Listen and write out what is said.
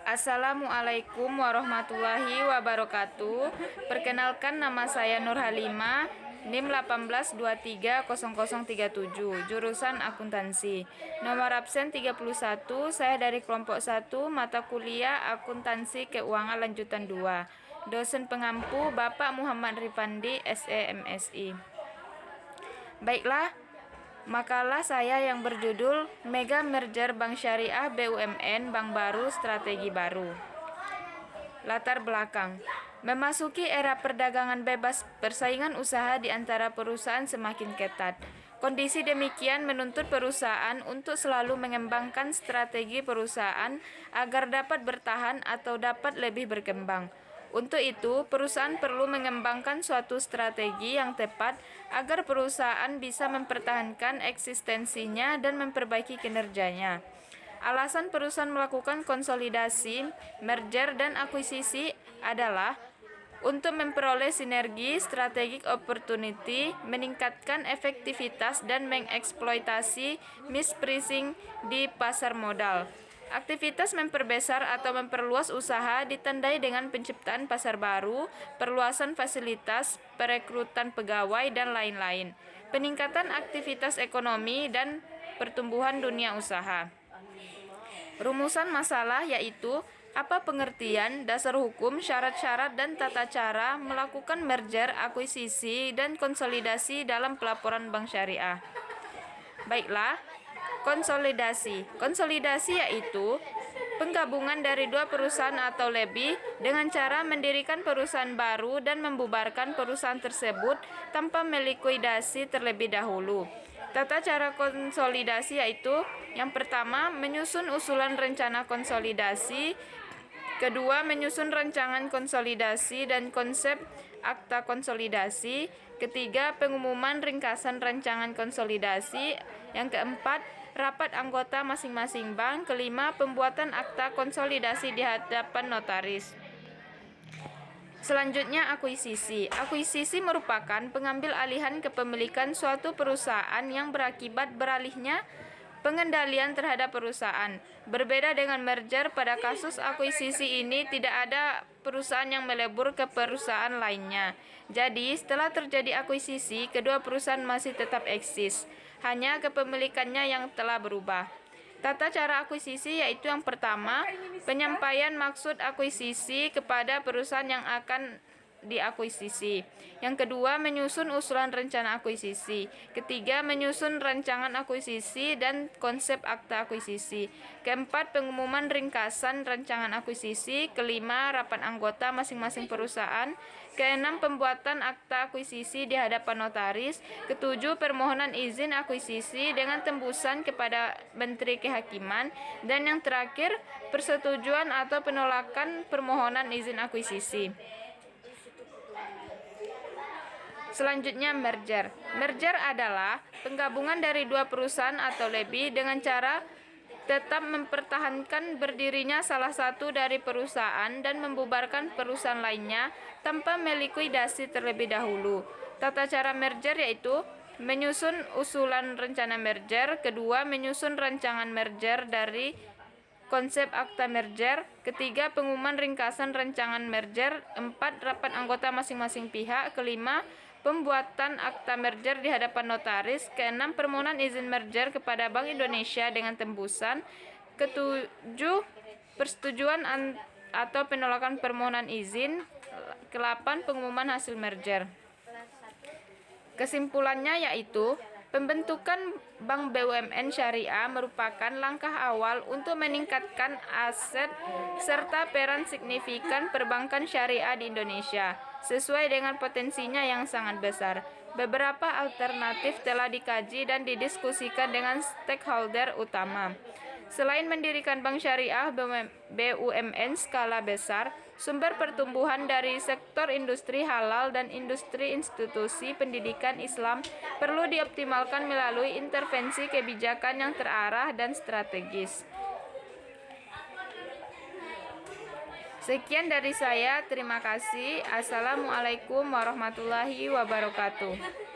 Assalamualaikum warahmatullahi wabarakatuh. Perkenalkan, nama saya Nur Halimah, NIM 18230037, jurusan akuntansi. Nomor absen 31, saya dari kelompok 1, mata kuliah akuntansi keuangan lanjutan 2. Dosen pengampu Bapak Muhammad Rifandi, SE MSI. Baiklah, makalah saya yang berjudul Mega Merger Bank Syariah BUMN Bank Baru Strategi Baru. Latar belakang: memasuki era perdagangan bebas, persaingan usaha di antara perusahaan semakin ketat. Kondisi demikian menuntut perusahaan untuk selalu mengembangkan strategi perusahaan agar dapat bertahan atau dapat lebih berkembang. Untuk itu, perusahaan perlu mengembangkan suatu strategi yang tepat agar perusahaan bisa mempertahankan eksistensinya dan memperbaiki kinerjanya. Alasan perusahaan melakukan konsolidasi, merger, dan akuisisi adalah untuk memperoleh sinergi, strategic opportunity, meningkatkan efektivitas, dan mengeksploitasi mispricing di pasar modal. Aktivitas memperbesar atau memperluas usaha ditandai dengan penciptaan pasar baru, perluasan fasilitas, perekrutan pegawai, dan lain-lain. Peningkatan aktivitas ekonomi dan pertumbuhan dunia usaha. Rumusan masalah yaitu apa pengertian, dasar hukum, syarat-syarat, dan tata cara melakukan merger, akuisisi, dan konsolidasi dalam pelaporan bank syariah. Baiklah, konsolidasi. Konsolidasi yaitu penggabungan dari dua perusahaan atau lebih dengan cara mendirikan perusahaan baru dan membubarkan perusahaan tersebut tanpa melikuidasi terlebih dahulu. Tata cara konsolidasi yaitu: yang pertama, menyusun usulan rencana konsolidasi; kedua, menyusun rancangan konsolidasi dan konsep akta konsolidasi; ketiga, pengumuman ringkasan rancangan konsolidasi; yang keempat, rapat anggota masing-masing bank; kelima, pembuatan akta konsolidasi di hadapan notaris. Selanjutnya, akuisisi. Akuisisi merupakan pengambil alihan kepemilikan suatu perusahaan yang berakibat beralihnya pengendalian terhadap perusahaan. Berbeda dengan merger, pada kasus akuisisi ini tidak ada perusahaan yang melebur ke perusahaan lainnya. Jadi, setelah terjadi akuisisi, kedua perusahaan masih tetap eksis, hanya kepemilikannya yang telah berubah. Tata cara akuisisi yaitu: yang pertama, penyampaian maksud akuisisi kepada perusahaan yang akan diakuisisi; yang kedua, menyusun usulan rencana akuisisi; ketiga, menyusun rancangan akuisisi dan konsep akta akuisisi; keempat, pengumuman ringkasan rancangan akuisisi; kelima, rapat anggota masing-masing perusahaan; keenam, pembuatan akta akuisisi di hadapan notaris; ketujuh, permohonan izin akuisisi dengan tembusan kepada Menteri Kehakiman; dan yang terakhir, persetujuan atau penolakan permohonan izin akuisisi. Selanjutnya, merger. Merger adalah penggabungan dari dua perusahaan atau lebih dengan cara tetap mempertahankan berdirinya salah satu dari perusahaan dan membubarkan perusahaan lainnya tanpa melikuidasi terlebih dahulu. Tata cara merger yaitu: menyusun usulan rencana merger; kedua, menyusun rancangan merger dari konsep akta merger; ketiga, pengumuman ringkasan rancangan merger; empat, rapat anggota masing-masing pihak; kelima, pembuatan akta merger di hadapan notaris; keenam, permohonan izin merger kepada Bank Indonesia dengan tembusan; ketujuh, persetujuan atau penolakan permohonan izin; kedelapan, pengumuman hasil merger. Kesimpulannya yaitu: pembentukan Bank BUMN Syariah merupakan langkah awal untuk meningkatkan aset serta peran signifikan perbankan syariah di Indonesia, sesuai dengan potensinya yang sangat besar. Beberapa alternatif telah dikaji dan didiskusikan dengan stakeholder utama. Selain mendirikan bank syariah BUMN skala besar, sumber pertumbuhan dari sektor industri halal dan industri institusi pendidikan Islam perlu dioptimalkan melalui intervensi kebijakan yang terarah dan strategis. Sekian dari saya, terima kasih. Assalamualaikum warahmatullahi wabarakatuh.